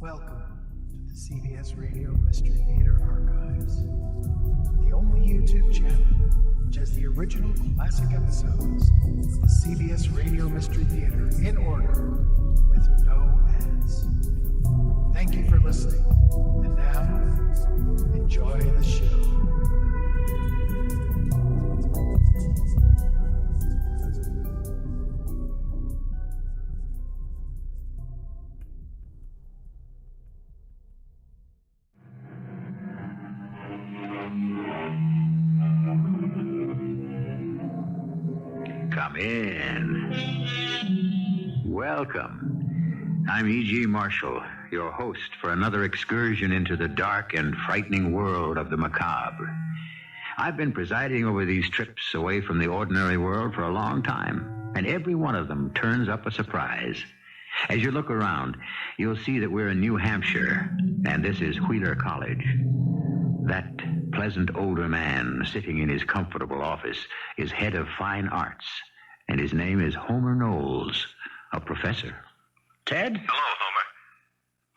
Welcome to the CBS Radio Mystery Theater Archives, the only YouTube channel which has the original classic episodes of the CBS Radio Mystery Theater in order with no ads. Thank you for listening, and now, enjoy the show. Come in. Welcome. I'm E.G. Marshall, your host for another excursion into the dark and frightening world of the macabre. I've been presiding over these trips away from the ordinary world for a long time, and every one of them turns up a surprise. As you look around, you'll see that we're in New Hampshire, and this is Wheeler College. That pleasant older man sitting in his comfortable office is head of fine arts, and his name is Homer Knowles, a professor. Ted? Hello, Homer.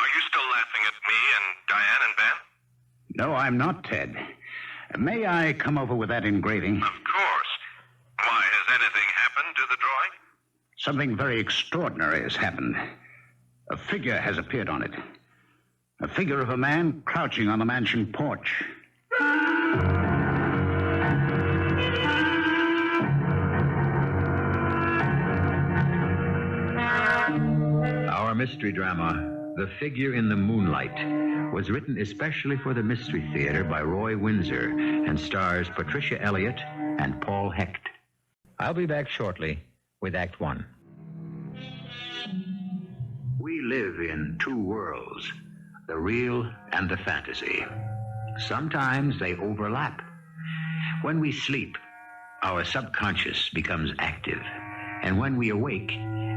Are you still laughing at me and Diane and Ben? No, I'm not, Ted. May I come over with that engraving? Of course. Why, has anything happened to the drawing? Something very extraordinary has happened. A figure has appeared on it. A figure of a man crouching on the mansion porch. Our mystery drama, The Figure in the Moonlight, was written especially for the Mystery Theater by Roy Winsor and stars Patricia Elliot and Paul Hecht. I'll be back shortly with Act One. We live in two worlds, the real and the fantasy. Sometimes they overlap. When we sleep, our subconscious becomes active, and when we awake,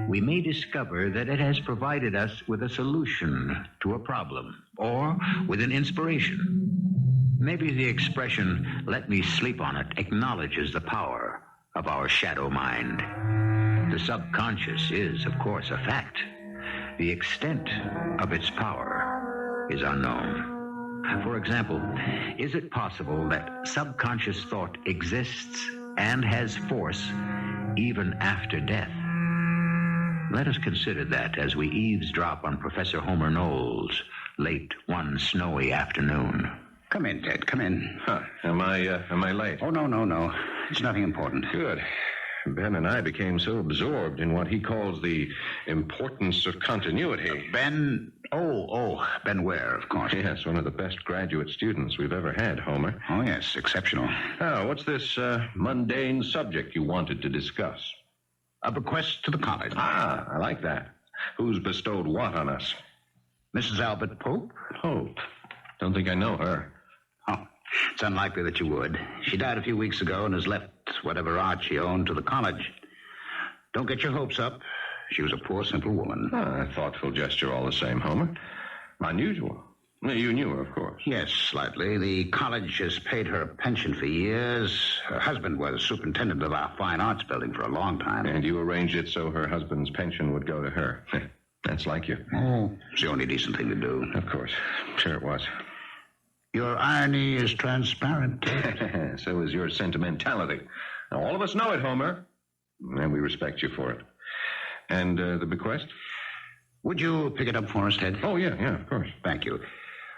we may discover that it has provided us with a solution to a problem, or with an inspiration. Maybe the expression, "let me sleep on it," acknowledges the power of our shadow mind. The subconscious is, of course, a fact. The extent of its power is unknown. For example, is it possible that subconscious thought exists and has force even after death? Let us consider that as we eavesdrop on Professor Homer Knowles late one snowy afternoon. Come in, Ted, come in. Huh. Am I late? Oh, no. It's nothing important. Good. Ben and I became so absorbed in what he calls the importance of continuity. Ben... Ben Ware, of course. Yes, one of the best graduate students we've ever had, Homer. Oh, yes, exceptional. Oh, what's this mundane subject you wanted to discuss? A bequest to the college. Ah, I like that. Who's bestowed what on us? Mrs. Albert Pope? Pope? Don't think I know her. Oh, it's unlikely that you would. She died a few weeks ago and has left whatever art she owned to the college. Don't get your hopes up. She was a poor, simple woman. A thoughtful gesture all the same, Homer. Unusual. You knew her, of course. Yes, slightly. The college has paid her a pension for years. Her husband was superintendent of our fine arts building for a long time. And you arranged it so her husband's pension would go to her. That's like you. Oh, it's the only decent thing to do. Of course. Sure it was. Your irony is transparent. So is your sentimentality. Now, all of us know it, Homer. And we respect you for it. And the bequest? Would you pick it up for us, Ted? Oh, yeah, of course. Thank you.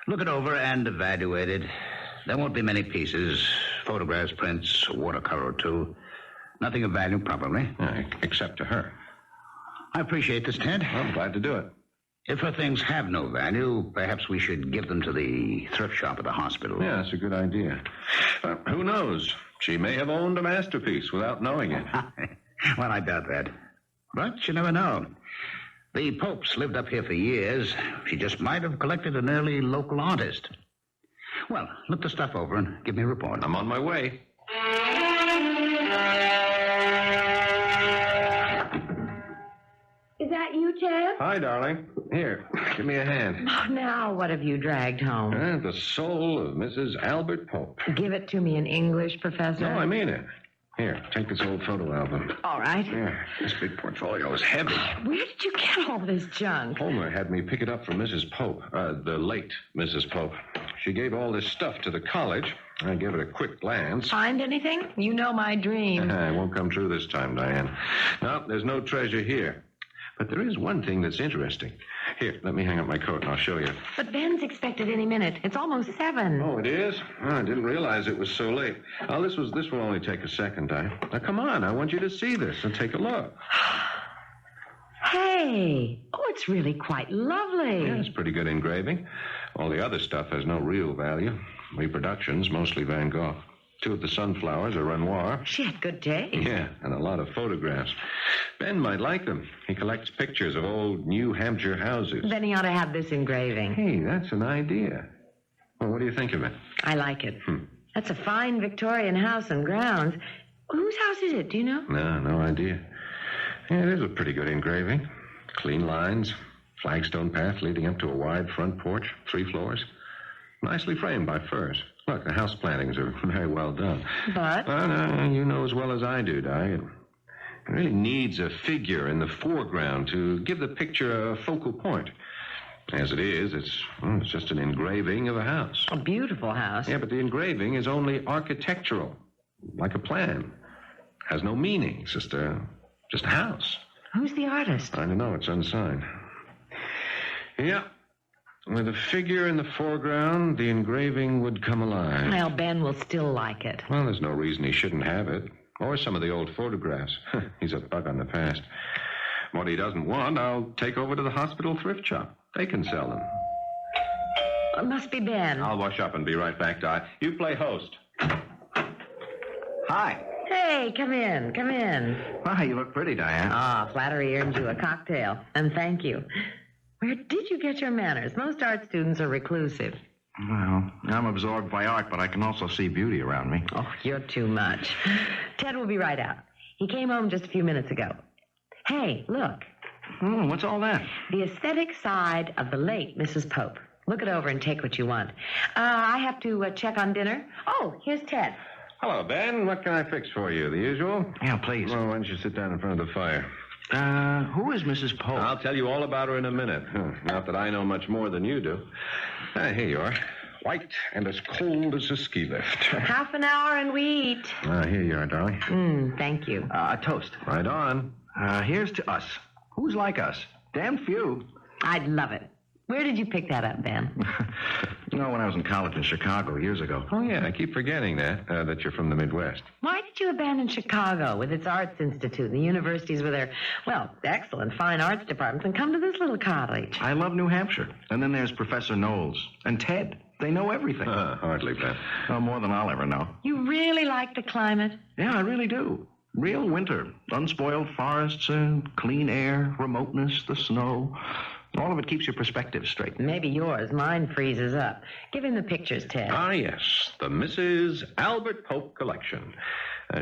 Look it over and evaluate it. There won't be many pieces. Photographs, prints, a watercolor or two. Nothing of value, probably. Except to her. I appreciate this, Ted. I'm glad to do it. If her things have no value, perhaps we should give them to the thrift shop at the hospital. Yeah, that's a good idea. Who knows? She may have owned a masterpiece without knowing it. Well, I doubt that. But you never know. The Popes lived up here for years. She just might have collected an early local artist. Well, look the stuff over and give me a report. I'm on my way. Is that you, Ted? Hi, darling. Here, give me a hand. Oh, now what have you dragged home? The soul of Mrs. Albert Pope. Give it to me in English, Professor. No, I mean it. Here, take this old photo album. All right. Yeah, this big portfolio is heavy. Where did you get all this junk? Homer had me pick it up from Mrs. Pope, the late Mrs. Pope. She gave all this stuff to the college. I gave it a quick glance. Find anything? You know my dream. It won't come true this time, Diane. No, there's no treasure here. But there is one thing that's interesting. Here, let me hang up my coat and I'll show you. But Ben's expected any minute. It's almost 7. Oh, it is? Oh, I didn't realize it was so late. Oh, this will only take a second, Diane. Now, come on. I want you to see this and take a look. Hey. Oh, it's really quite lovely. Yeah, it's pretty good engraving. All the other stuff has no real value. Reproductions, mostly Van Gogh. 2 of the sunflowers are Renoir. She had good taste. Yeah, and a lot of photographs. Ben might like them. He collects pictures of old New Hampshire houses. Then he ought to have this engraving. Hey, that's an idea. Well, what do you think of it? I like it. That's a fine Victorian house and grounds. Whose house is it? Do you know? No idea. Yeah, it is a pretty good engraving. Clean lines, flagstone path leading up to a wide front porch, 3 floors. Nicely framed by firs. Look, the house plantings are very well done. But? No, you know as well as I do, Di. It really needs a figure in the foreground to give the picture a focal point. As it is, it's just an engraving of a house. A beautiful house. Yeah, but the engraving is only architectural, like a plan. Has no meaning. It's just a house. Who's the artist? I don't know. It's unsigned. Yeah. With a figure in the foreground, the engraving would come alive. Well, Ben will still like it. Well, there's no reason he shouldn't have it. Or some of the old photographs. He's a bug on the past. What he doesn't want, I'll take over to the hospital thrift shop. They can sell them. It must be Ben. I'll wash up and be right back, Di. You play host. Hi. Hey, come in. Wow, you look pretty, Diane. Ah, flattery earned you a cocktail. And thank you. Where did you get your manners? Most art students are reclusive. Well, I'm absorbed by art, but I can also see beauty around me. Oh, you're too much. Ted will be right out. He came home just a few minutes ago. Hey, look. What's all that? The aesthetic side of the late Mrs. Pope. Look it over and take what you want. I have to check on dinner. Oh, here's Ted. Hello, Ben. What can I fix for you? The usual? Yeah, please. Well, why don't you sit down in front of the fire? Who is Mrs. Pope? I'll tell you all about her in a minute. Not that I know much more than you do. Here you are. White and as cold as a ski lift. Half an hour and we eat. Here you are, darling. Thank you. A toast. Right on. Here's to us. Who's like us? Damn few. I'd love it. Where did you pick that up, Ben? When I was in college in Chicago years ago. Oh, yeah, I keep forgetting that you're from the Midwest. Why did you abandon Chicago with its arts institute, the universities with their, excellent fine arts departments, and come to this little cottage? I love New Hampshire. And then there's Professor Knowles and Ted. They know everything. Hardly, Ben. Oh, more than I'll ever know. You really like the climate? Yeah, I really do. Real winter. Unspoiled forests, clean air, remoteness, the snow. All of it keeps your perspective straight. Maybe yours. Mine freezes up. Give him the pictures, Ted. Ah, yes. The Mrs. Albert Pope collection.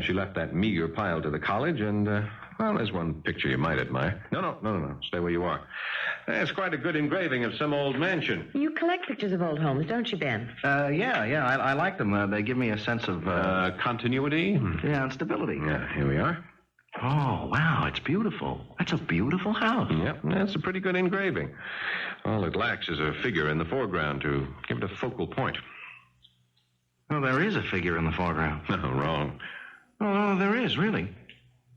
She left that meager pile to the college, and, there's one picture you might admire. No. Stay where you are. It's quite a good engraving of some old mansion. You collect pictures of old homes, don't you, Ben? Yeah. I like them. They give me a sense of... continuity? Yeah, and stability. Yeah, here we are. Oh, wow, it's beautiful. That's a beautiful house. Yep, that's a pretty good engraving. All it lacks is a figure in the foreground to give it a focal point. Oh, there is a figure in the foreground. No, wrong. Oh, there is, really.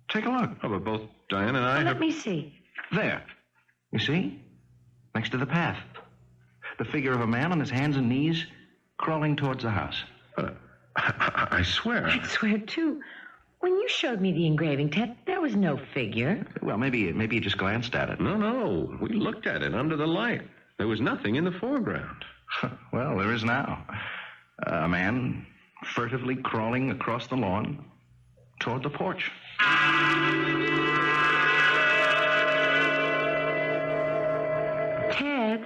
Take a look. Oh, but both Diane and I Let me see. There. You see? Next to the path. The figure of a man on his hands and knees crawling towards the house. I swear. I'd swear, too. When you showed me the engraving, Ted, there was no figure. Well, maybe you just glanced at it. No. We looked at it under the light. There was nothing in the foreground. Well, there is now. A man furtively crawling across the lawn toward the porch. Ted?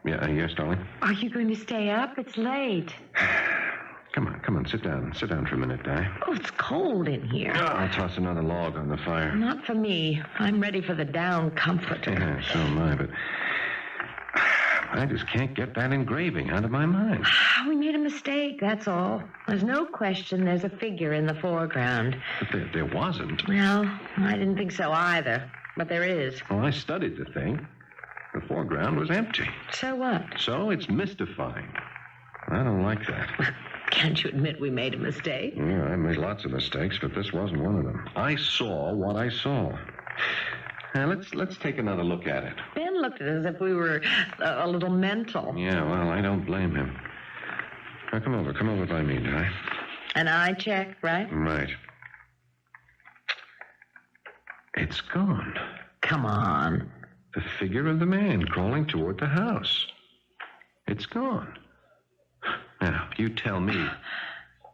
Yeah, yes, darling? Are you going to stay up? It's late. Come on, sit down. Sit down for a minute, Di. Oh, it's cold in here. I'll toss another log on the fire. Not for me. I'm ready for the down comforter. Yeah, so am I, but... I just can't get that engraving out of my mind. We made a mistake, that's all. There's no question there's a figure in the foreground. But there wasn't. Well, I didn't think so either, but there is. Well, I studied the thing. The foreground was empty. So what? So it's mystifying. I don't like that. Can't you admit we made a mistake? Yeah, I made lots of mistakes, but this wasn't one of them. I saw what I saw. Now, let's take another look at it. Ben looked at us as if we were a little mental. Yeah, well, I don't blame him. Now, come over by me, Di. An eye check, right? Right. It's gone. Come on. The figure of the man crawling toward the house. It's gone. Now, you tell me.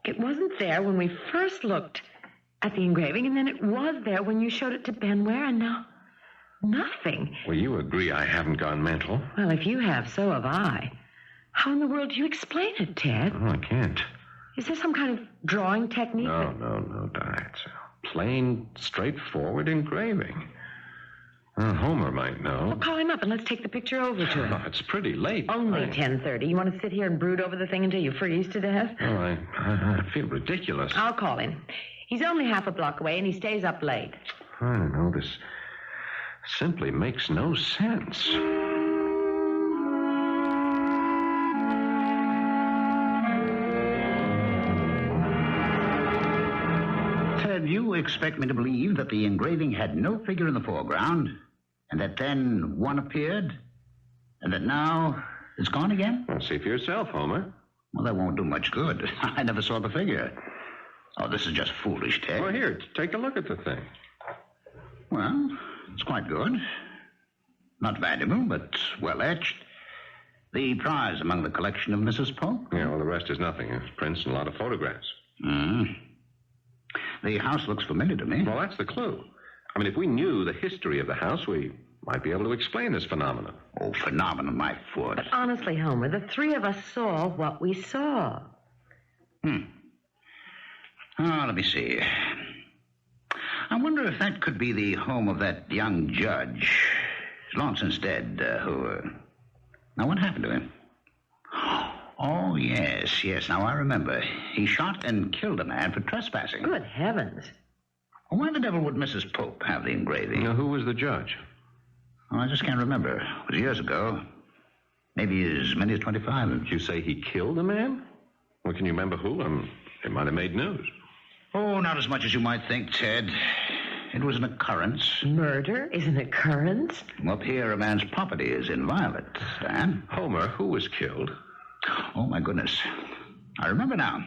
It wasn't there when we first looked at the engraving, and then it was there when you showed it to Ben Ware, and now nothing. Well, you agree I haven't gone mental. Well, if you have, so have I. How in the world do you explain it, Ted? Oh, I can't. Is there some kind of drawing technique? No, Di. It's a plain, straightforward engraving. Homer might know. Well, call him up and let's take the picture over to him. Oh, it's pretty late. Only 10:30. You want to sit here and brood over the thing until you freeze to death? Oh, I feel ridiculous. I'll call him. He's only half a block away and he stays up late. I don't know. This simply makes no sense. Ted, you expect me to believe that the engraving had no figure in the foreground, and that then one appeared, and that now it's gone again? Well, see for yourself, Homer. Well, that won't do much good. I never saw the figure. Oh, this is just foolish, Ted. Well, here, take a look at the thing. Well, it's quite good. Not valuable, but well etched. The prize among the collection of Mrs. Pope. Yeah, well, the rest is nothing. It's prints and a lot of photographs. The house looks familiar to me. Well, that's the clue. I mean, if we knew the history of the house, we might be able to explain this phenomenon. Oh, phenomenon, my foot. But honestly, Homer, the three of us saw what we saw. Oh, let me see. I wonder if that could be the home of that young judge. He's long since dead, Now, what happened to him? Oh, yes. Now, I remember. He shot and killed a man for trespassing. Good heavens. Why the devil would Mrs. Pope have the engraving? Now, who was the judge? Oh, I just can't remember. It was years ago. Maybe as many as 25. Did you say he killed a man? Well, can you remember who? It might have made news. Oh, not as much as you might think, Ted. It was an occurrence. Murder is an occurrence? Up here, a man's property is inviolate, Stan. Homer, who was killed? Oh, my goodness. I remember now. It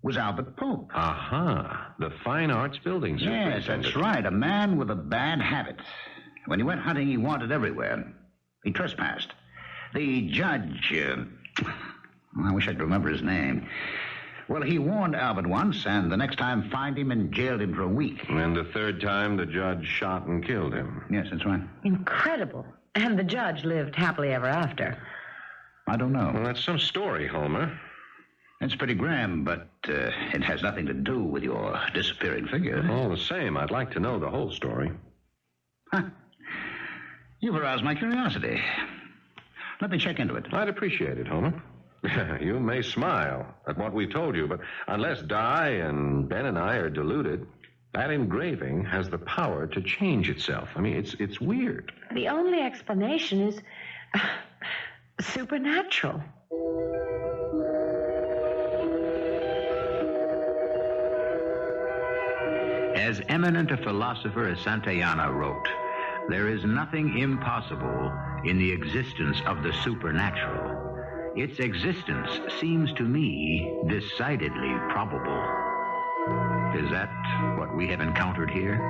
was Albert Pope. Aha. The Fine Arts Building Yes, Superintendent. that's right. A man with a bad habit. When he went hunting, he wandered everywhere. He trespassed. The judge... I wish I could remember his name. Well, he warned Albert once, and the next time fined him and jailed him for a week. And the third time, the judge shot and killed him. Yes, that's right. Incredible. And the judge lived happily ever after. I don't know. Well, that's some story, Homer. It's pretty grim, but it has nothing to do with your disappearing figure. All the same, I'd like to know the whole story. Huh. You've aroused my curiosity. Let me check into it. I'd appreciate it, Homer. You may smile at what we told you, but unless Di and Ben and I are deluded, that engraving has the power to change itself. I mean, it's weird. The only explanation is supernatural. As eminent a philosopher as Santayana wrote, there is nothing impossible in the existence of the supernatural. Its existence seems to me decidedly probable. Is that what we have encountered here?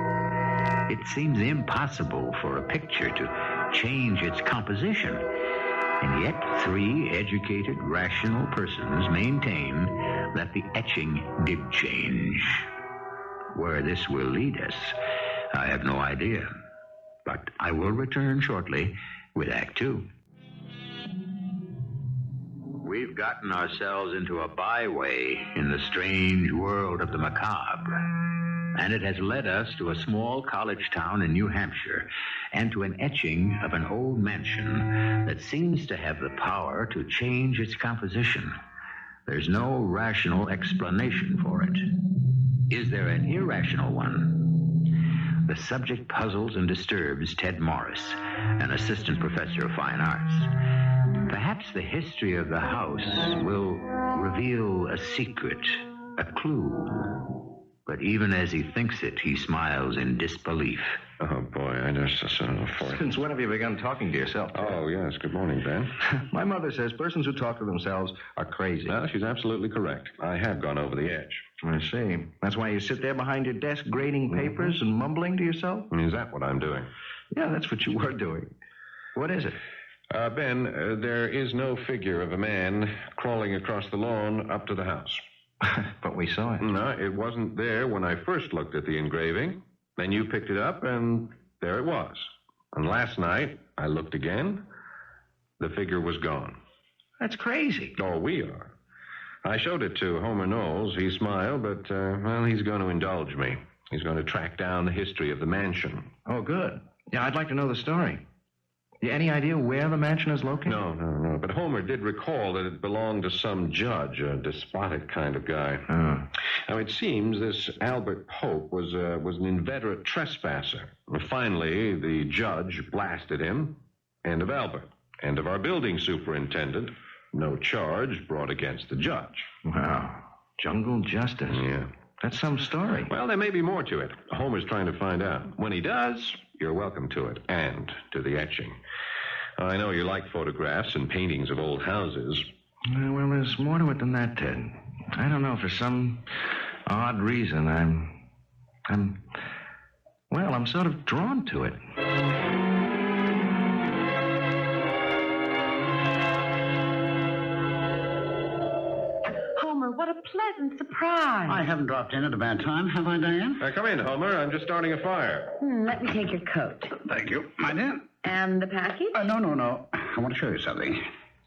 It seems impossible for a picture to change its composition. And yet, three educated, rational persons maintain that the etching did change. Where this will lead us, I have no idea. But I will return shortly with Act Two. We've gotten ourselves into a byway in the strange world of the macabre. And it has led us to a small college town in New Hampshire and to an etching of an old mansion that seems to have the power to change its composition. There's no rational explanation for it. Is there an irrational one? The subject puzzles and disturbs Ted Morris, an assistant professor of fine arts. Perhaps the history of the house will reveal a secret, a clue. But even as he thinks it, he smiles in disbelief. Oh, boy, I just... Since when have you begun talking to yourself, Ted? Oh, yes. Good morning, Ben. My mother says persons who talk to themselves are crazy. Well, she's absolutely correct. I have gone over the edge. I see. That's why you sit there behind your desk grading papers and mumbling to yourself? Is that what I'm doing? Yeah, that's what you were doing. What is it? Ben, there is no figure of a man crawling across the lawn up to the house. But we saw it. No, it wasn't there when I first looked at the engraving. Then you picked it up, and there it was. And last night, I looked again. The figure was gone. That's crazy. Oh, we are. I showed it to Homer Knowles. He smiled, but, he's going to indulge me. He's going to track down the history of the mansion. Oh, good. Yeah, I'd like to know the story. You any idea where the mansion is located? No. But Homer did recall that it belonged to some judge, a despotic kind of guy. Oh. Now, it seems this Albert Pope was an inveterate trespasser. Finally, the judge blasted him. End of Albert. End of our building superintendent. No charge brought against the judge. Wow. Jungle justice. Yeah. That's some story. Well, there may be more to it. Homer's trying to find out. When he does, you're welcome to it, and to the etching. I know you like photographs and paintings of old houses. Well, there's more to it than that, Ted. I don't know, for some odd reason, I'm sort of drawn to it. Homer, what a pleasant surprise. I haven't dropped in at a bad time, have I, Diane? Come in, Homer. I'm just starting a fire. Let me take your coat. Thank you, my dear. And the package? No. I want to show you something.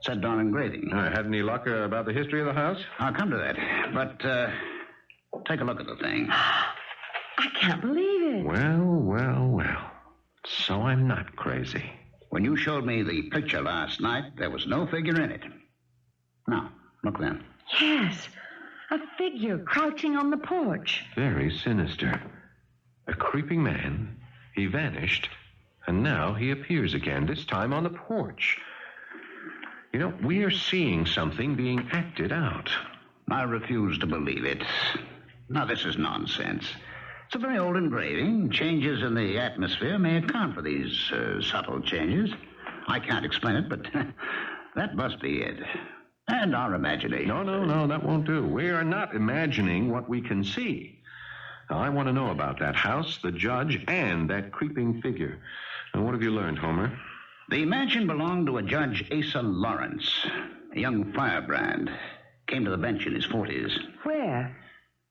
Set down engraving. Had any luck about the history of the house? I'll come to that. But, take a look at the thing. I can't believe it. Well. So I'm not crazy. When you showed me the picture last night, there was no figure in it. Now, look then. Yes, a figure crouching on the porch. Very sinister. A creeping man. He vanished, and now he appears again, this time on the porch. You know, we are seeing something being acted out. I refuse to believe it. Now, this is nonsense. It's a very old engraving. Changes in the atmosphere may account for these subtle changes. I can't explain it, but that must be it. And our imagination. No, that won't do. We are not imagining what we can see. Now, I want to know about that house, the judge, and that creeping figure. And what have you learned, Homer? The mansion belonged to a Judge Asa Lawrence, a young firebrand. Came to the bench in his 40s. Where?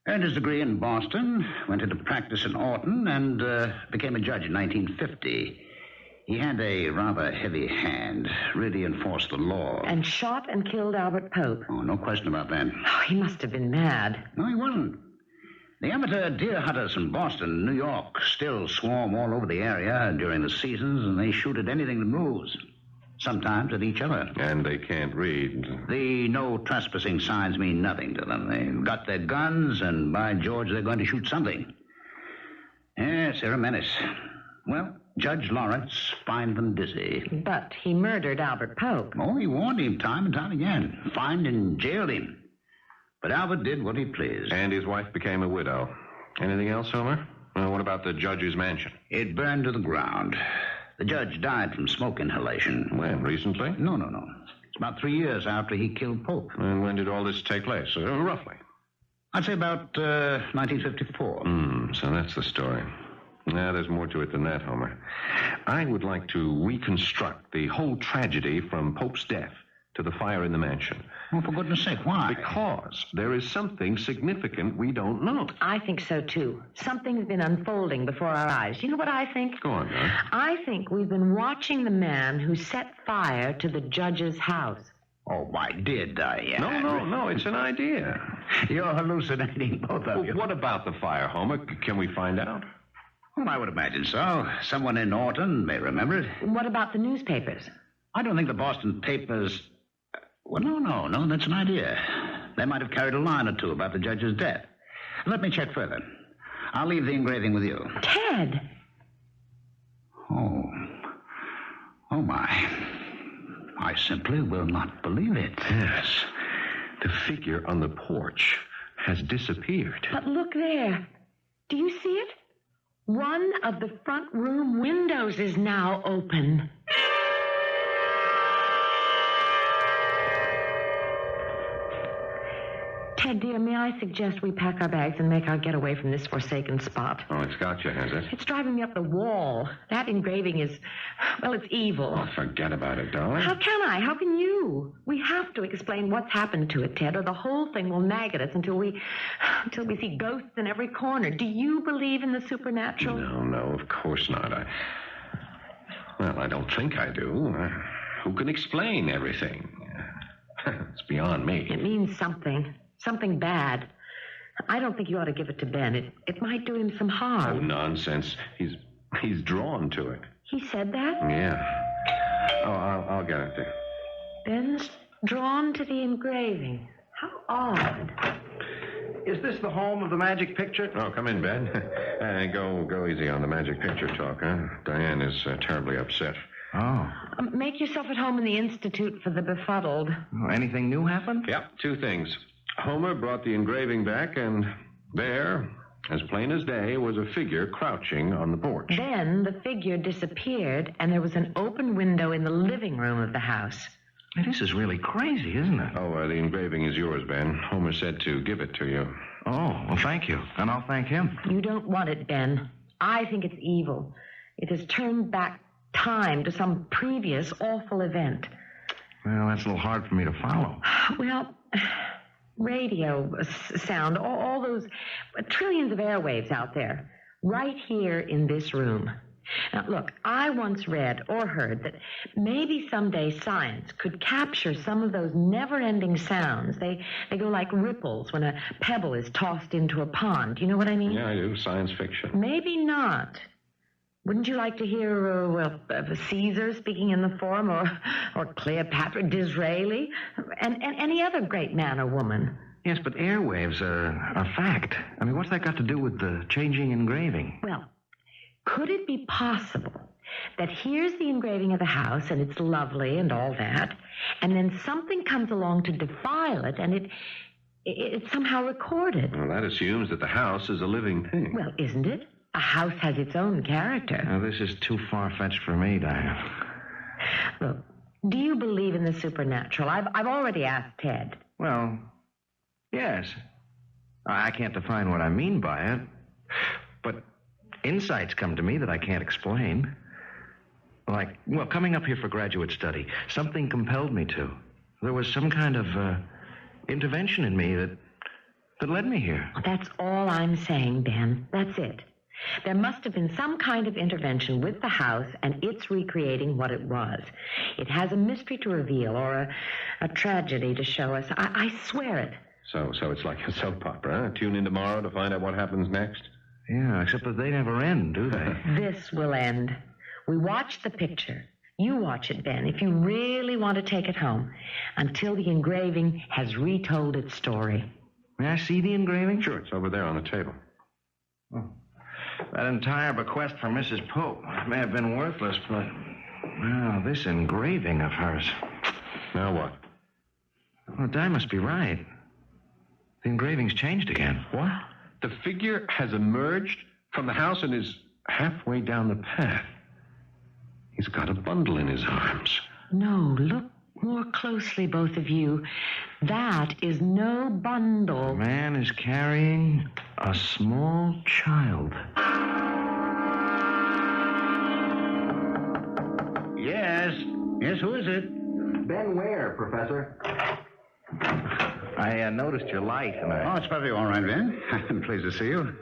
Earned his degree in Boston, went into practice in Orton, and became a judge in 1950. He had a rather heavy hand, really enforced the law. And shot and killed Albert Pope. Oh, no question about that. Oh, he must have been mad. No, he wasn't. The amateur deer hunters from Boston and New York still swarm all over the area during the seasons, and they shoot at anything that moves. Sometimes at each other. And they can't read. The no trespassing signs mean nothing to them. They've got their guns, and by George, they're going to shoot something. Yes, they're a menace. Well, Judge Lawrence fined them dizzy. But he murdered Albert Pope. Oh, he warned him time and time again. Fined and jailed him. But Albert did what he pleased. And his wife became a widow. Anything else, Homer? What about the judge's mansion? It burned to the ground. The judge died from smoke inhalation. When, recently? No. It's about 3 years after he killed Pope. And when did all this take place, roughly? I'd say about 1954. So that's the story. Now, there's more to it than that, Homer. I would like to reconstruct the whole tragedy from Pope's death to the fire in the mansion. Well, for goodness sake, why? Because there is something significant we don't know. I think so, too. Something's been unfolding before our eyes. You know what I think? Go on, Doc. I think we've been watching the man who set fire to the judge's house. Oh, why did I? No, it's an idea. You're hallucinating, both of you. What about the fire, Homer? Can we find out? Well, I would imagine so. Someone in Norton may remember it. What about the newspapers? I don't think the Boston papers... Well, no, that's an idea. They might have carried a line or two about the judge's death. Let me check further. I'll leave the engraving with you. Ted! Oh, my. I simply will not believe it. Yes. The figure on the porch has disappeared. But look there. Do you see it? One of the front room windows is now open. Ted, dear, may I suggest we pack our bags and make our getaway from this forsaken spot? Oh, it's got you, has it? It's driving me up the wall. That engraving is, well, it's evil. Oh, forget about it, darling. How can I? How can you? We have to explain what's happened to it, Ted, or the whole thing will nag at us until we see ghosts in every corner. Do you believe in the supernatural? No, of course not. I don't think I do. Who can explain everything? It's beyond me. It means something. Something bad. I don't think you ought to give it to Ben. It might do him some Oh, harm. nonsense. He's drawn to it. He said that? Yeah. Oh, I'll get it there. Ben's drawn to the engraving. How odd. Is this the home of the magic picture? Oh, come in, Ben. Go easy on the magic picture talk, huh? Diane is terribly upset. Oh. Make yourself at home in the Institute for the Befuddled. Anything new happened? Yep, two things. Homer brought the engraving back, and there, as plain as day, was a figure crouching on the porch. Then the figure disappeared, and there was an open window in the living room of the house. Hey, this is really crazy, isn't it? Oh, the engraving is yours, Ben. Homer said to give it to you. Oh, well, thank you. And I'll thank him. You don't want it, Ben. I think it's evil. It has turned back time to some previous awful event. Well, that's a little hard for me to follow. Well, radio sound, all those trillions of airwaves out there, right here in this room. Now, look, I once read or heard that maybe someday science could capture some of those never-ending sounds. They go like ripples when a pebble is tossed into a pond. Do you know what I mean? Yeah, I do. Science fiction. Maybe not. Wouldn't you like to hear, Caesar speaking in the Forum, or Cleopatra, Disraeli, and any other great man or woman? Yes, but airwaves are a fact. I mean, what's that got to do with the changing engraving? Well, could it be possible that here's the engraving of the house, and it's lovely and all that, and then something comes along to defile it, and it's somehow recorded? Well, that assumes that the house is a living thing. Well, isn't it? A house has its own character. Now, this is too far-fetched for me, Diane. Look, do you believe in the supernatural? I've already asked Ted. Well, yes. I can't define what I mean by it, but insights come to me that I can't explain. Like, coming up here for graduate study, something compelled me to. There was some kind of intervention in me that led me here. That's all I'm saying, Ben. That's it. There must have been some kind of intervention with the house, and it's recreating what it was. It has a mystery to reveal, or a tragedy to show us. I swear it. So it's like a soap opera, huh? Tune in tomorrow to find out what happens next? Yeah, except that they never end, do they? This will end. We watch the picture. You watch it, Ben, if you really want to take it home, until the engraving has retold its story. May I see the engraving? Sure, it's over there on the table. Oh. That entire bequest from Mrs. Pope may have been worthless, but, well, this engraving of hers. Now what? Well, Di must be right. The engraving's changed again. What? The figure has emerged from the house and is halfway down the path. He's got a bundle in his arms. No, look more closely, both of you. That is no bundle. The man is carrying a small child. Yes, who is it? Ben Ware, Professor. I noticed your light, and Oh, it's perfectly all right, Ben. I'm pleased to see you.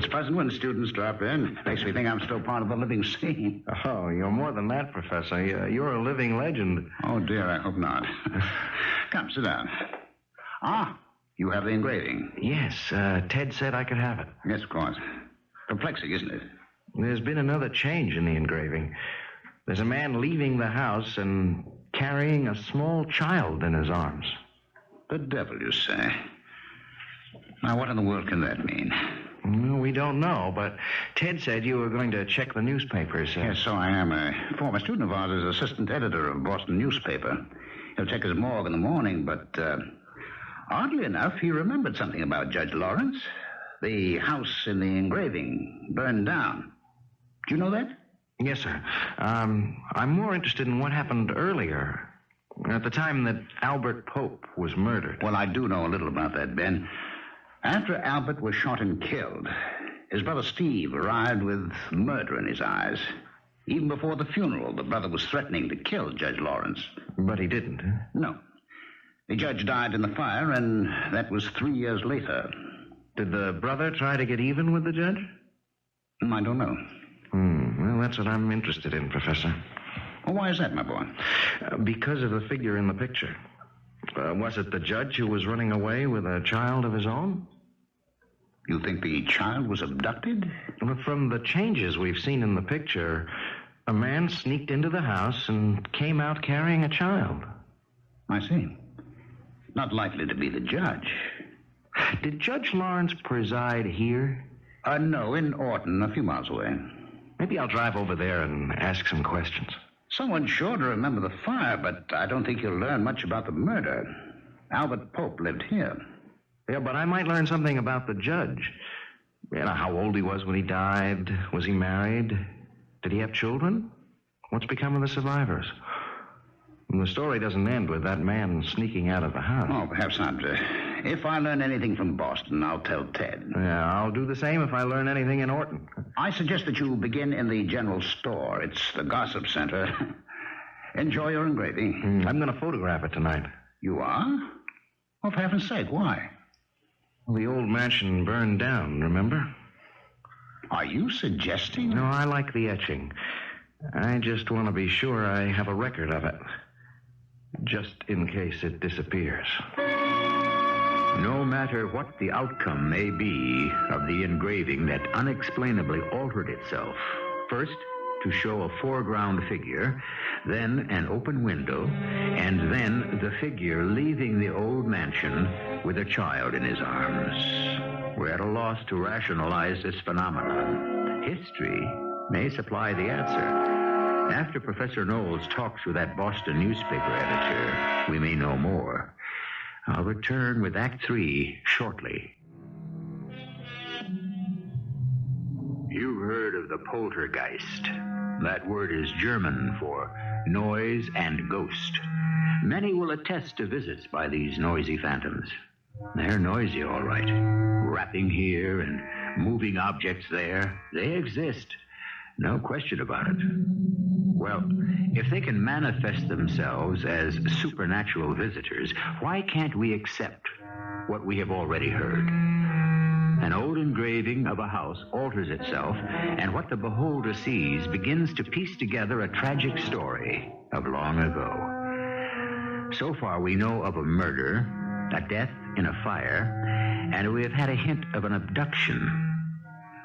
It's pleasant when students drop in. Makes me think I'm still part of the living scene. Oh, you're more than that, Professor. You're a living legend. Oh, dear, I hope not. Come, sit down. Ah, you have the engraving. Yes, Ted said I could have it. Yes, of course. Perplexing, isn't it? There's been another change in the engraving. There's a man leaving the house and carrying a small child in his arms. The devil, you say? Now, what in the world can that mean? Well, we don't know, but Ted said you were going to check the newspapers. Yes, so I am. A former student of ours is assistant editor of Boston newspaper. He'll check his morgue in the morning, but oddly enough, he remembered something about Judge Lawrence. The house in the engraving burned down. Do you know that? Yes, sir. I'm more interested in what happened earlier, at the time that Albert Pope was murdered. Well, I do know a little about that, Ben. After Albert was shot and killed, his brother Steve arrived with murder in his eyes. Even before the funeral, the brother was threatening to kill Judge Lawrence. But he didn't, huh? No. The judge died in the fire, and that was 3 years later. Did the brother try to get even with the judge? I don't know. Well, that's what I'm interested in, Professor. Well, why is that, my boy? Because of the figure in the picture. Was it the judge who was running away with a child of his own? You think the child was abducted? Well, from the changes we've seen in the picture, a man sneaked into the house and came out carrying a child. I see. Not likely to be the judge. Did Judge Lawrence preside here? No, in Orton, a few miles away. Maybe I'll drive over there and ask some questions. Someone's sure to remember the fire, but I don't think you'll learn much about the murder. Albert Pope lived here. Yeah, but I might learn something about the judge. You know, how old he was when he died. Was he married? Did he have children? What's become of the survivors? And the story doesn't end with that man sneaking out of the house. Oh, perhaps not. If I learn anything from Boston, I'll tell Ted. Yeah, I'll do the same if I learn anything in Orton. I suggest that you begin in the general store. It's the gossip center. Enjoy your engraving. I'm going to photograph it tonight. You are? Well, for heaven's sake, why? Well, the old mansion burned down, remember? Are you suggesting? No, I like the etching. I just want to be sure I have a record of it. Just in case it disappears. No matter what the outcome may be of the engraving that unexplainably altered itself, first to show a foreground figure, then an open window, and then the figure leaving the old mansion with a child in his arms. We're at a loss to rationalize this phenomenon. History may supply the answer. After Professor Knowles talks with that Boston newspaper editor, we may know more. I'll return with Act 3 shortly. You've heard of the poltergeist. That word is German for noise and ghost. Many will attest to visits by these noisy phantoms. They're noisy, all right. Rapping here and moving objects there. They exist. No question about it. Well, if they can manifest themselves as supernatural visitors, why can't we accept what we have already heard? An old engraving of a house alters itself, and what the beholder sees begins to piece together a tragic story of long ago. So far, we know of a murder, a death in a fire, and we have had a hint of an abduction.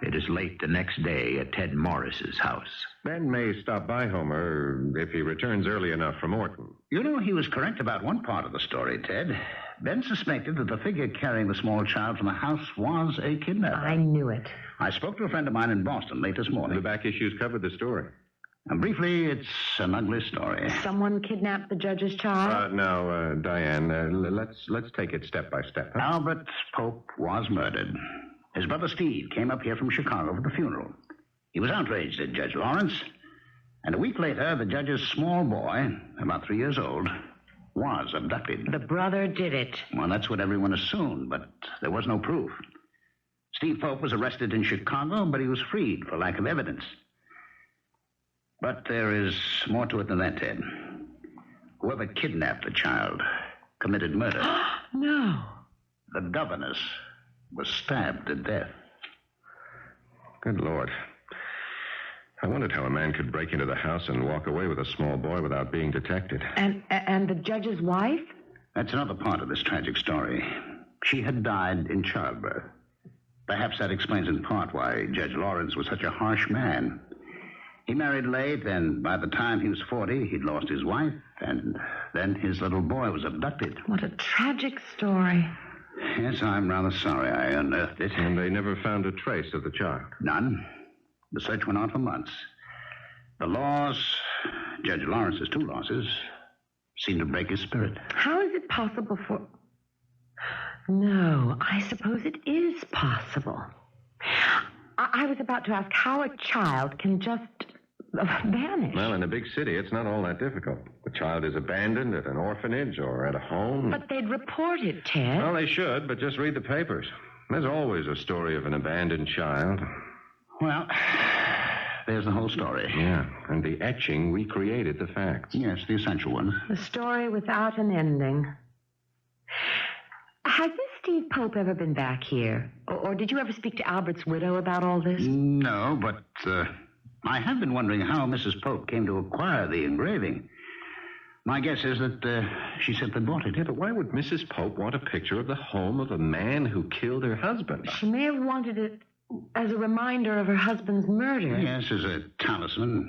It is late the next day at Ted Morris's house. Ben may stop by Homer if he returns early enough from Orton. You know, he was correct about one part of the story, Ted. Ben suspected that the figure carrying the small child from the house was a kidnapper. I knew it. I spoke to a friend of mine in Boston late this morning. The back issues covered the story. And briefly, it's an ugly story. Someone kidnapped the judge's child? Now, Diane, let's take it step by step. Huh? Albert Pope was murdered. His brother Steve came up here from Chicago for the funeral. He was outraged at Judge Lawrence. And a week later, the judge's small boy, about 3 years old, was abducted. The brother did it. Well, that's what everyone assumed, but there was no proof. Steve Pope was arrested in Chicago, but he was freed for lack of evidence. But there is more to it than that, Ted. Whoever kidnapped the child committed murder. No. The governess was stabbed to death. Good Lord. I wondered how a man could break into the house and walk away with a small boy without being detected. And the judge's wife? That's another part of this tragic story. She had died in childbirth. Perhaps that explains in part why Judge Lawrence was such a harsh man. He married late, and by the time he was 40, he'd lost his wife, and then his little boy was abducted. What a tragic story. Yes, I'm rather sorry I unearthed it. And they never found a trace of the child. None. The search went on for months. The loss, Judge Lawrence's 2 losses, seemed to break his spirit. How is it possible for... No, I suppose it is possible. I was about to ask how a child can just vanish. Well, in a big city, it's not all that difficult. The child is abandoned at an orphanage or at a home. But they'd report it, Ted. Well, they should, but just read the papers. There's always a story of an abandoned child. Well, there's the whole story. Yeah, and the etching recreated the facts. Yes, the essential ones. The story without an ending. Has this Steve Pope ever been back here? Or did you ever speak to Albert's widow about all this? No, but I have been wondering how Mrs. Pope came to acquire the engraving. My guess is that she simply bought it. Yeah, but why would Mrs. Pope want a picture of the home of a man who killed her husband? She may have wanted it as a reminder of her husband's murder. Yes, as a talisman.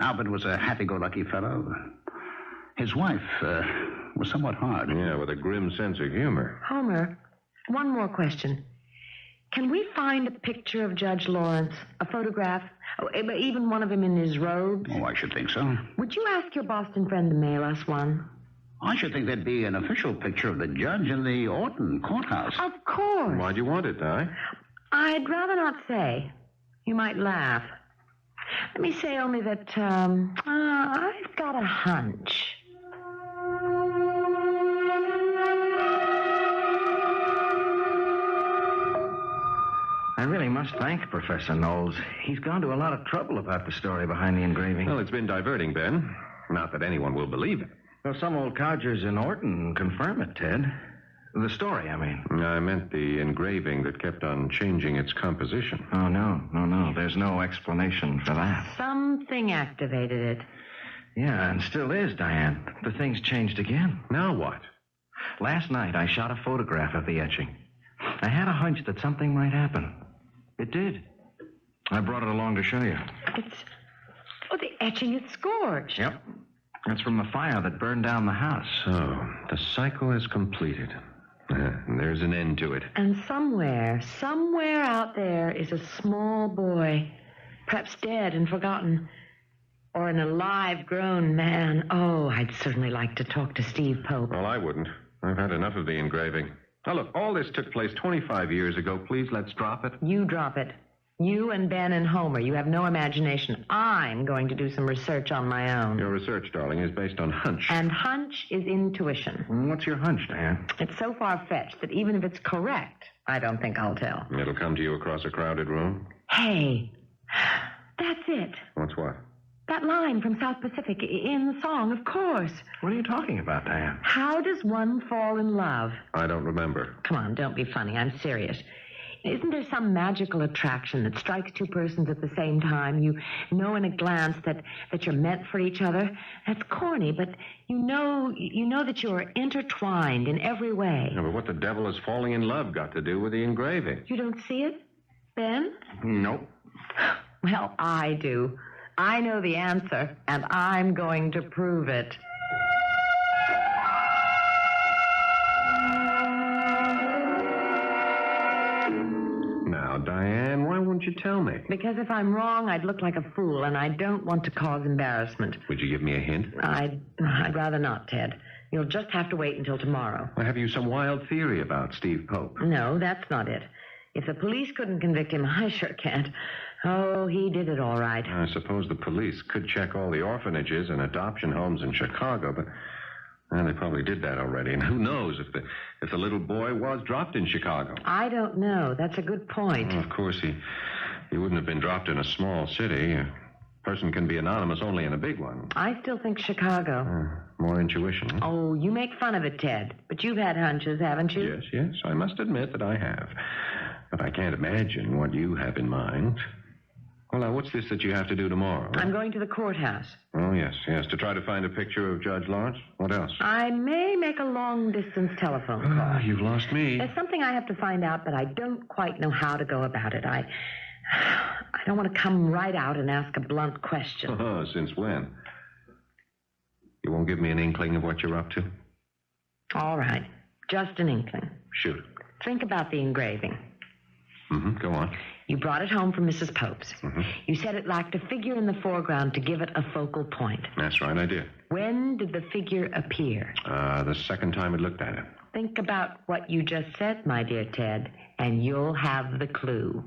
Albert was a happy-go-lucky fellow. His wife was somewhat hard. Yeah, with a grim sense of humor. Homer, one more question. Can we find a picture of Judge Lawrence? A photograph? Even one of him in his robes? Oh, I should think so. Would you ask your Boston friend to mail us one? I should think there'd be an official picture of the judge in the Orton courthouse. Of course. Why'd you want it, Di? I'd rather not say. You might laugh. Let me say only that I've got a hunch. I really must thank Professor Knowles. He's gone to a lot of trouble about the story behind the engraving. Well, it's been diverting, Ben. Not that anyone will believe it. Well, some old codgers in Orton confirm it, Ted. The story, I mean. I meant the engraving that kept on changing its composition. Oh, no. There's no explanation for that. Something activated it. Yeah, and still is, Diane. The thing's changed again. Now what? Last night, I shot a photograph of the etching. I had a hunch that something might happen. It did. I brought it along to show you. The etching is scorched. Yep. That's from the fire that burned down the house. So, the cycle is completed. And there's an end to it. And somewhere out there is a small boy, perhaps dead and forgotten, or an alive, grown man. Oh, I'd certainly like to talk to Steve Pope. Well, I wouldn't. I've had enough of the engraving. Now, look, all this took place 25 years ago. Please, let's drop it. You drop it. You and Ben and Homer, you have no imagination. I'm going to do some research on my own. Your research, darling, is based on hunch. And hunch is intuition. What's your hunch, Diane? It's so far-fetched that even if it's correct, I don't think I'll tell. It'll come to you across a crowded room? Hey, that's it. What's what? That line from South Pacific in the song, of course. What are you talking about, Diane? How does one fall in love? I don't remember. Come on, don't be funny. I'm serious. Isn't there some magical attraction that strikes two persons at the same time? You know in a glance that you're meant for each other. That's corny, but you know that you're intertwined in every way. Yeah, but what the devil has falling in love got to do with the engraving? You don't see it, Ben? Nope. Well, I do. I know the answer, and I'm going to prove it. Now, Diane, why won't you tell me? Because if I'm wrong, I'd look like a fool, and I don't want to cause embarrassment. Would you give me a hint? I'd rather not, Ted. You'll just have to wait until tomorrow. Have you some wild theory about Steve Pope? No, that's not it. If the police couldn't convict him, I sure can't. Oh, he did it all right. I suppose the police could check all the orphanages and adoption homes in Chicago, but they probably did that already. And who knows if the little boy was dropped in Chicago? I don't know. That's a good point. Well, of course, he wouldn't have been dropped in a small city. A person can be anonymous only in a big one. I still think Chicago. More intuition. Huh? Oh, you make fun of it, Ted. But you've had hunches, haven't you? Yes. I must admit that I have. But I can't imagine what you have in mind. Well, now, what's this that you have to do tomorrow? I'm going to the courthouse. Oh, yes, to try to find a picture of Judge Lawrence. What else? I may make a long-distance telephone call. You've lost me. There's something I have to find out, but I don't quite know how to go about it. I don't want to come right out and ask a blunt question. Oh, since when? You won't give me an inkling of what you're up to? All right. Just an inkling. Shoot. Think about the engraving. Go on. You brought it home from Mrs. Pope's. You said it lacked a figure in the foreground to give it a focal point. That's right, I did. When did the figure appear? The second time I looked at it. Think about what you just said, my dear Ted, and you'll have the clue.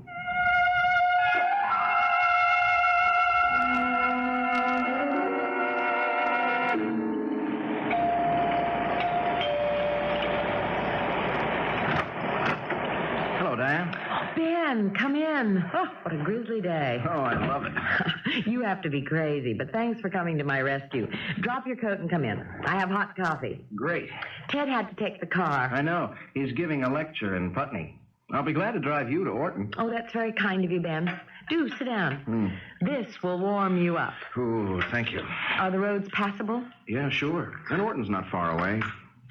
Hello, Diane. Ben, come in. Oh, what a grisly day. Oh, I love it. You have to be crazy, but thanks for coming to my rescue. Drop your coat and come in. I have hot coffee. Great. Ted had to take the car. I know. He's giving a lecture in Putney. I'll be glad to drive you to Orton. Oh, that's very kind of you, Ben. Do sit down. This will warm you up. Oh, thank you. Are the roads passable? Yeah, sure. And Orton's not far away.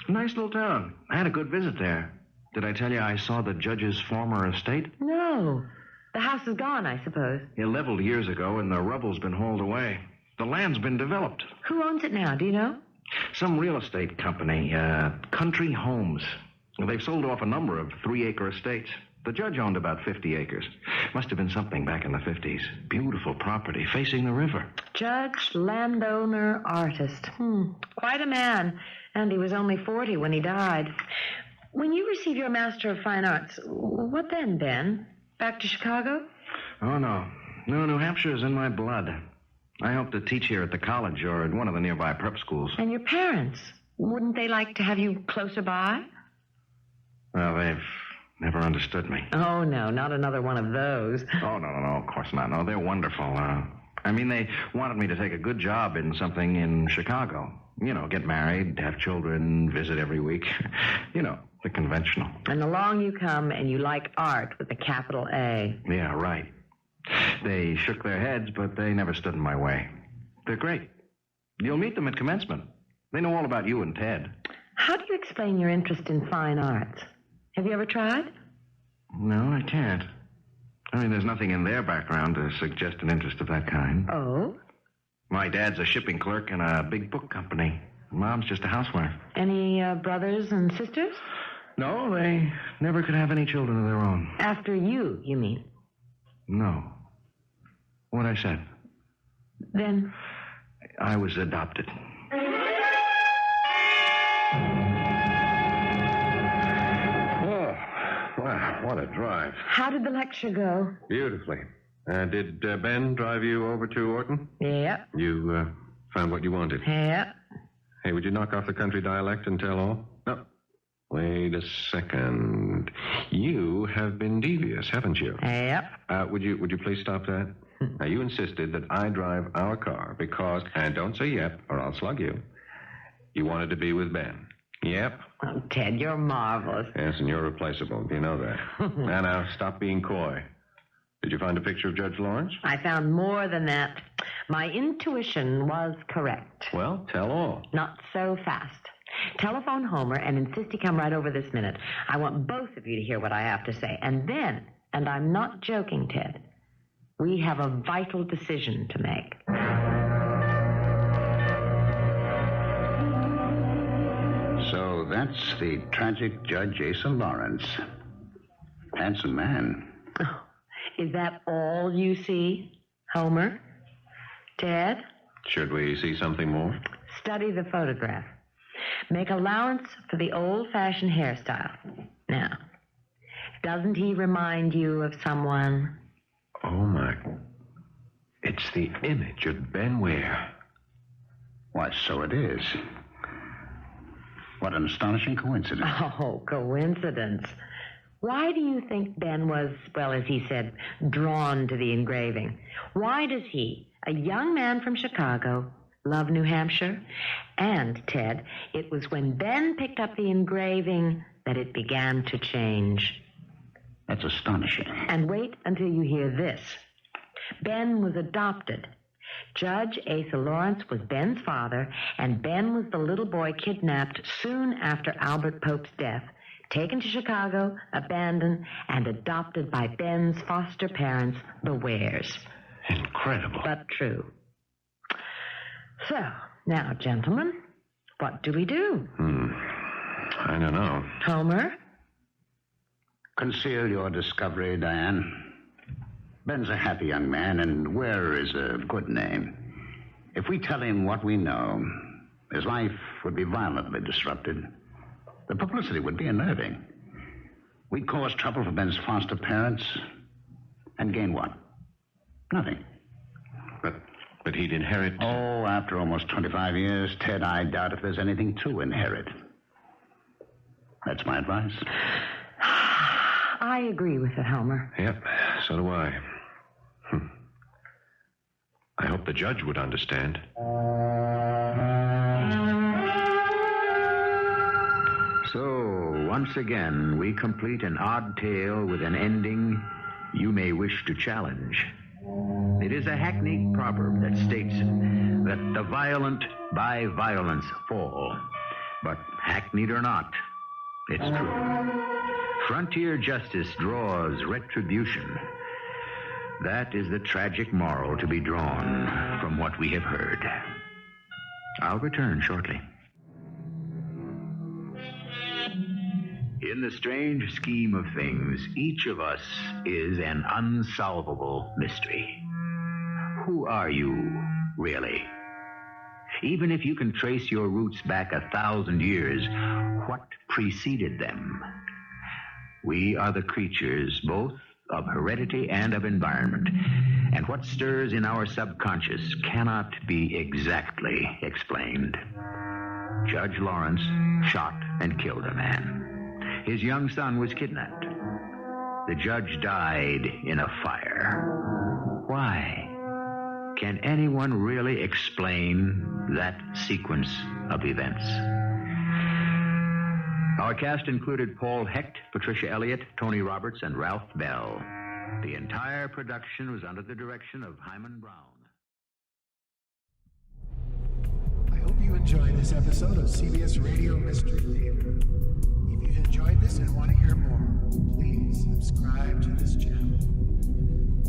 Nice little town. I had a good visit there. Did I tell you I saw the judge's former estate? No. The house is gone, I suppose. It leveled years ago, and the rubble's been hauled away. The land's been developed. Who owns it now? Do you know? Some real estate company, Country Homes. They've sold off a number of 3-acre estates. The judge owned about 50 acres. Must have been something back in the 50s. Beautiful property facing the river. Judge, landowner, artist. Quite a man. And he was only 40 when he died. When you receive your Master of Fine Arts, what then, Ben? Back to Chicago? Oh, no. No, New Hampshire is in my blood. I hope to teach here at the college or at one of the nearby prep schools. And your parents? Wouldn't they like to have you closer by? Well, they've never understood me. Oh, no, not another one of those. Oh, no, of course not. No, they're wonderful. They wanted me to take a good job in something in Chicago. Get married, have children, visit every week. The conventional. And along you come, and you like art with a capital A. Yeah, right. They shook their heads, but they never stood in my way. They're great. You'll meet them at commencement. They know all about you and Ted. How do you explain your interest in fine arts? Have you ever tried? No, I can't. There's nothing in their background to suggest an interest of that kind. Oh? My dad's a shipping clerk in a big book company. Mom's just a housewife. Any brothers and sisters? No, they never could have any children of their own. After you mean? No. What I said. Then? I was adopted. Oh, wow, what a drive. How did the lecture go? Beautifully. Did Ben drive you over to Orton? Yep. You found what you wanted? Yep. Hey, would you knock off the country dialect and tell all? No. Wait a second. You have been devious, haven't you? Yep. Would you please stop that? Now, you insisted that I drive our car because, and don't say yep, or I'll slug you. You wanted to be with Ben. Yep. Oh, Ted, you're marvelous. Yes, and you're replaceable. You know that. Now, stop being coy. Did you find a picture of Judge Lawrence? I found more than that. My intuition was correct. Well, tell all. Not so fast. Telephone Homer and insist he come right over this minute. I want both of you to hear what I have to say. And then, and I'm not joking, Ted, we have a vital decision to make. So that's the tragic Judge Asa Lawrence. Handsome man. Oh, is that all you see, Homer? Ted? Should we see something more? Study the photograph. Make allowance for the old-fashioned hairstyle. Now, doesn't he remind you of someone? Oh, my. It's the image of Ben Ware. Why, so it is. What an astonishing coincidence. Oh, coincidence. Why do you think Ben was, well, as he said, drawn to the engraving? Why does he, a young man from Chicago, love New Hampshire? And, Ted, it was when Ben picked up the engraving that it began to change. That's astonishing. And wait until you hear this. Ben was adopted. Judge Asa Lawrence was Ben's father, and Ben was the little boy kidnapped soon after Albert Pope's death, taken to Chicago, abandoned, and adopted by Ben's foster parents, the Wares. Incredible. But true. So, now, gentlemen, what do we do? I don't know. Homer? Conceal your discovery, Diane. Ben's a happy young man, and Ware is a good name. If we tell him what we know, his life would be violently disrupted. The publicity would be unnerving. We'd cause trouble for Ben's foster parents, and gain what? Nothing. But he'd inherit... Oh, after almost 25 years, Ted, I doubt if there's anything to inherit. That's my advice. I agree with it, Homer. Yep, so do I. I hope the judge would understand. So, once again, we complete an odd tale with an ending you may wish to challenge. It is a hackneyed proverb that states that the violent by violence fall. But hackneyed or not, it's true. Frontier justice draws retribution. That is the tragic moral to be drawn from what we have heard. I'll return shortly. In the strange scheme of things, each of us is an unsolvable mystery. Who are you, really? Even if you can trace your roots back 1,000 years, what preceded them? We are the creatures both of heredity and of environment, and what stirs in our subconscious cannot be exactly explained. Judge Lawrence shot and killed a man. His young son was kidnapped. The judge died in a fire. Why? Can anyone really explain that sequence of events? Our cast included Paul Hecht, Patricia Elliot, Tony Roberts, and Ralph Bell. The entire production was under the direction of Hyman Brown. I hope you enjoyed this episode of CBS Radio Mystery Theater. If you've enjoyed this and want to hear more, please subscribe to this channel.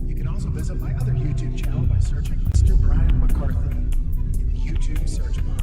You can also visit my other YouTube channel by searching Mr. Brian McCarthy in the YouTube search bar.